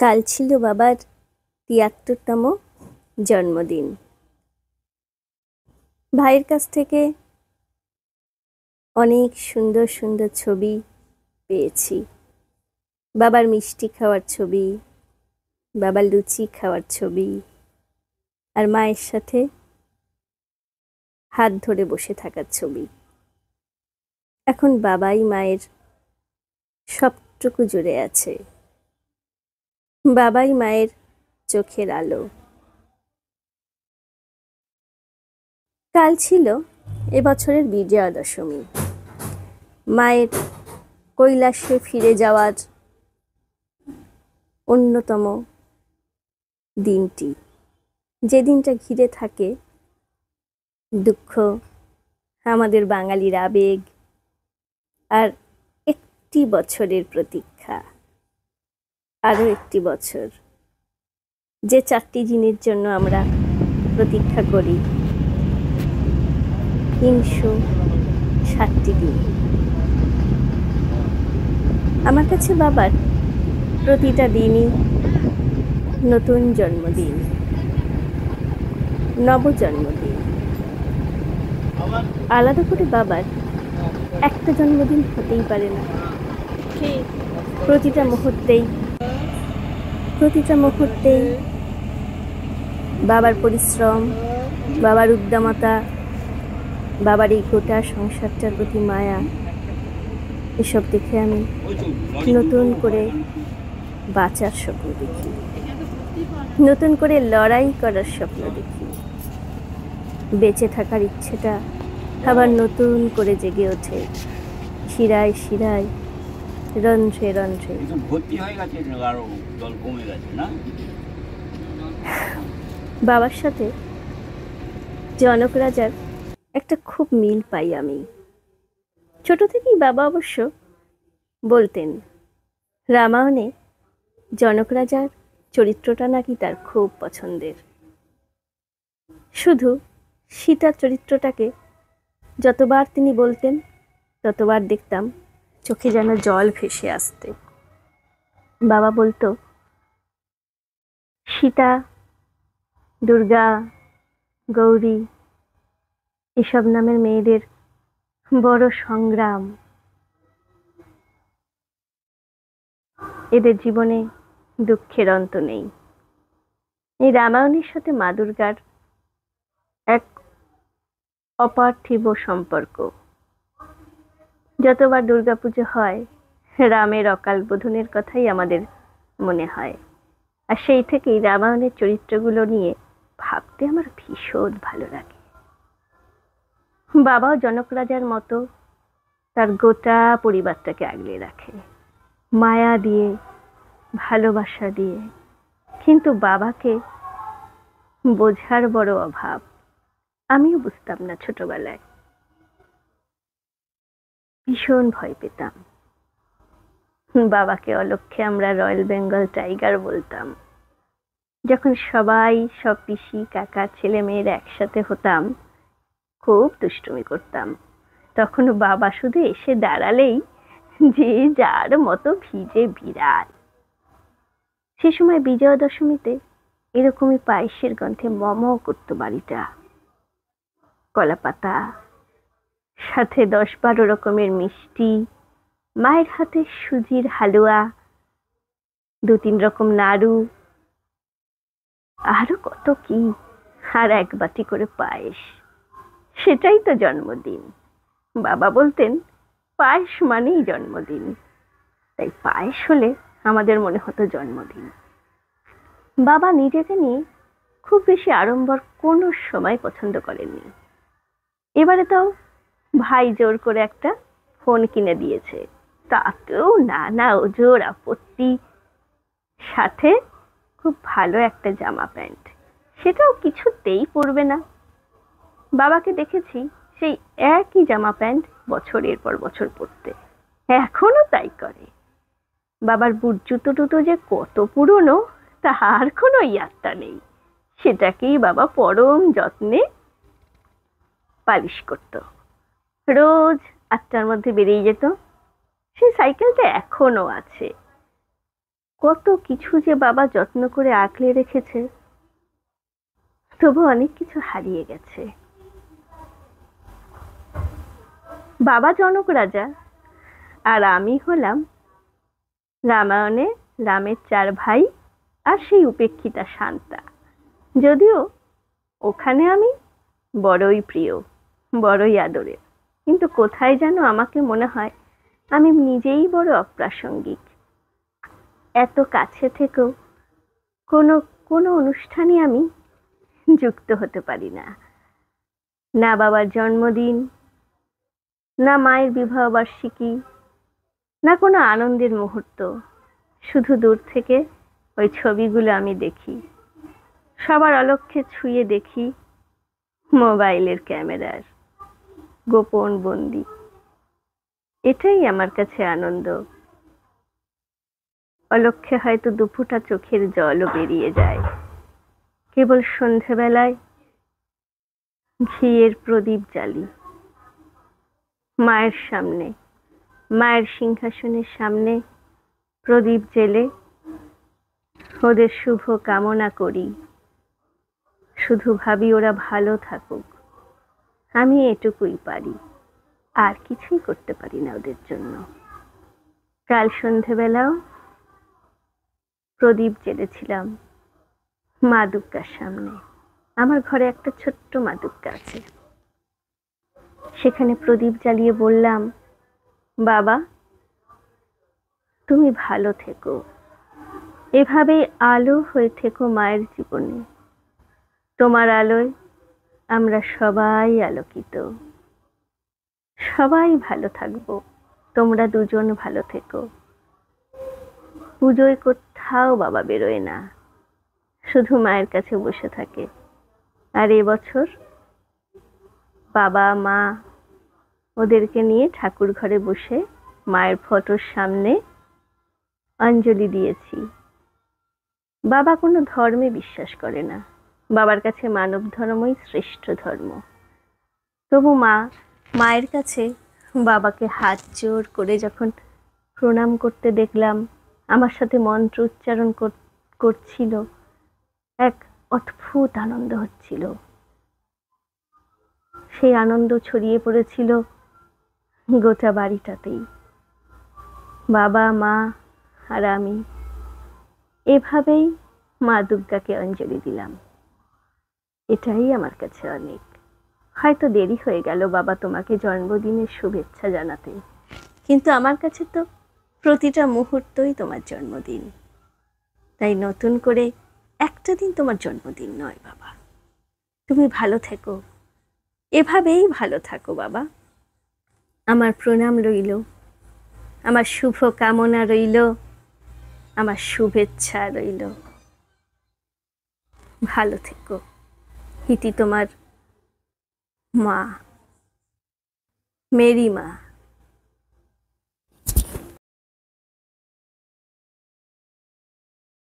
কাল ছিল বাবার ৭৩তম জন্মদিন। ভাইয়ের কাছ থেকে অনেক সুন্দর সুন্দর ছবি পেয়েছি। বাবার মিষ্টি খাওয়ার ছবি, বাবার লুচি খাওয়ার ছবি, আর মায়ের সাথে হাত ধরে বসে থাকার ছবি। এখন বাবাই মায়ের সবটুকু জুড়ে আছে। বাবাই মায়ের চোখের আলো। কাল ছিল এবছরের বিজয়া দশমী, মায়ের কৈলাসে ফিরে যাওয়ার অন্যতম দিনটি, যে দিনটা ঘিরে থাকে দুঃখ, আমাদের বাঙালির আবেগ, আর একটি বছরের প্রতীক্ষা। আরও একটি বছর, যে 4টি দিনের জন্য আমরা প্রতীক্ষা করি, 360টি দিন। আমার কাছে বাবার প্রতিটা দিনই নতুন জন্মদিন, নবজন্মদিন। আলাদা করে বাবার একটা জন্মদিন হতেই পারে না। প্রতিটা মুহূর্তেই বাবার পরিশ্রম, বাবার উদ্দামতা, বাবার এই গোটা সংসারটার প্রতি মায়া, এসব দেখে আমি নতুন করে বাঁচার স্বপ্ন দেখি, নতুন করে লড়াই করার স্বপ্ন দেখি। বেঁচে থাকার ইচ্ছেটা আবার নতুন করে জেগে ওঠে, শিরায় শিরায়, রন্ধ্রে রন্ধ্রে। ভর্তি হয়ে গেছে, আরো জল কমে গেছে না? বাবার সাথে জনক রাজার একটা খুব মিল পাই আমি। ছোট থেকেই বাবা অবশ্য বলতেন রামায়ণে জনক রাজার চরিত্রটা নাকি তার খুব পছন্দের। শুধু সীতার চরিত্রটাকে যতবার তিনি বলতেন ততবার দেখতাম চোখে যেন জল ভেসে আসতে। বাবা বলতো, সীতা, দুর্গা, গৌরী এসব নামের মেয়েদের বড় সংগ্রাম, এদের জীবনে দুঃখের অন্ত নেই। এই রামায়ণের সাথে মা দুর্গার এক অপার্থিব সম্পর্ক। যতবার দুর্গাপুজো হয়, রামের অকাল বোধনের কথাই আমাদের মনে হয়। আর সেই থেকেই রামায়ণের চরিত্রগুলো নিয়ে ভাবতে আমার ভীষণ ভালো লাগে। বাবাও জনক রাজার মতো তার গোটা পরিবারটাকে আগলে রাখে, মায়া দিয়ে, ভালোবাসা দিয়ে। কিন্তু বাবাকে বোঝার বড় অভাব। আমিও বুঝতাম না ছোটবেলায়, ভীষণ ভয় পেতাম। বাবাকে অলক্ষ্যে আমরা রয়্যাল বেঙ্গল টাইগার বলতাম। যখন সবাই, সব পিসি, কাকা, ছেলে মেয়েরা একসাথে হতাম, খুব দুষ্টুমি করতাম, তখন বাবা শুধু এসে দাঁড়ালেই যে যার মতো ভিজে বিড়াল। সে সময় বিজয়া দশমীতে এরকমই পায়েসের গন্ধে মম করতো বাড়িটা। কলাপাতা, সাথে 10-12 রকমের মিষ্টি, মায়ের হাতে সুজির হালুয়া, 2-3 রকম নাড়ু, আরো কত কি, আর 1 বাটি করে পায়েস। সেটাই তো জন্মদিন। বাবা বলতেন পায়েস মানেই জন্মদিন। তাই পায়েস হলে আমাদের মনে হতো জন্মদিন। বাবা নিজেকে নিয়ে খুব বেশি আড়ম্বর কোনো সময় পছন্দ করেননি। এবারে তাও ভাই জোর করে একটা ফোন কিনে দিয়েছে, তাতেও নানা ওজোর আপত্তি, সাথে খুব ভালো একটা জামা প্যান্ট, সেটাও কিছুতেই পরবে না। বাবাকে দেখেছি সেই একই জামা প্যান্ট বছরের পর বছর পরতে, এখনো তাই করে। বাবার বুট জুতো টুতো যে কত পুরনো তার কোনো ইয়াত্তা নেই, সেটাকেই বাবা পরম যত্নে পালিশ করত। রোজ 8টার মধ্যে বেরিয়ে যেত। সেই সাইকেলটা এখনো আছে, কত কিছু যে বাবা যত্ন করে আঁকলে রেখেছে, তবু অনেক কিছু হারিয়ে গেছে। বাবা জনক রাজা, আর আমি হলাম রামায়ণে রামের 4 ভাই আর সেই উপেক্ষিতা শান্তা। যদিও ওখানে আমি বড়ই প্রিয়, বড়ই আদরের, কিন্তু কোথায় যেন আমাকে মনে হয় আমি নিজেই বড় অপ্রাসঙ্গিক। এত কাছে থেকেও কোনো কোনো অনুষ্ঠানে আমি যুক্ত হতে পারি না। না বাবার জন্মদিন, না মায়ের বিবাহবার্ষিকী, না কোনো আনন্দের মুহূর্ত। শুধু দূর থেকে ওই ছবিগুলো আমি দেখি, সবার অলক্ষ্যে ছুঁয়ে দেখি মোবাইলের ক্যামেরার গোপন বন্দি। এটাই আমার কাছে আনন্দ। অলক্ষ্যে হয়তো দুফোঁটা চোখের জলও বেরিয়ে যায়। কেবল সন্ধেবেলায় ঘিয়ের প্রদীপ জ্বালি মায়ের সামনে, মায়ের সিংহাসনের সামনে প্রদীপ জেলে ওদের শুভ কামনা করি। শুধু ভাবি ওরা ভালো থাকুক, আমি এটুকুই পারি, আর কিছুই করতে পারি না ওদের জন্য। কাল সন্ধেবেলাও প্রদীপ জেলেছিলাম মা দুর্গার সামনে। আমার ঘরে একটা ছোট্ট মা দুর্গা আছে। সেখানে প্রদীপ জ্বালিয়ে বললাম, বাবা তুমি ভালো থেকো, এভাবেই আলো হয়ে থেকো মায়ের জীবনে। তোমার আলোয় আমরা সবাই আলোকিত। সবাই ভালো থাকবো, তোমরা দুজন ভালো থেকো। পুজোয় কোথাও বাবা বেরোয় না, শুধু মায়ের কাছে বসে থাকে। আর এবছর বাবা মা ওদেরকে নিয়ে ঠাকুর ঘরে বসে মায়ের ফটোর সামনে অঞ্জলি দিয়েছি। বাবা কোনো ধর্মে বিশ্বাস করে না, বাবার কাছে মানব ধর্মই শ্রেষ্ঠ ধর্ম। তবু মায়ের কাছে বাবাকে হাত জোর করে যখন প্রণাম করতে দেখলাম, আমার সাথে মন্ত্র উচ্চারণ করছিল, এক অদ্ভুত আনন্দ হচ্ছিল। সেই আনন্দ ছড়িয়ে পড়েছিল গোটা বাড়িটাতেই। বাবা মা আর আমি এভাবেই মা দুর্গাকে অঞ্জলি দিলাম। এটাই আমার কাছে অনেক। হয়তো দেরি হয়ে গেল বাবা তোমাকে জন্মদিনের শুভেচ্ছা জানাতে, কিন্তু আমার কাছে তো প্রতিটা মুহূর্তই তোমার জন্মদিন। তাই নতুন করে একটা দিন তোমার জন্মদিন নয় বাবা। তুমি ভালো থেকো, এভাবেই ভালো থাকো বাবা। আমার প্রণাম রইল, আমার শুভ কামনা রইল, আমার শুভেচ্ছা রইল। ভালো থেকো। ইতি তোমার মা, মেরি মা।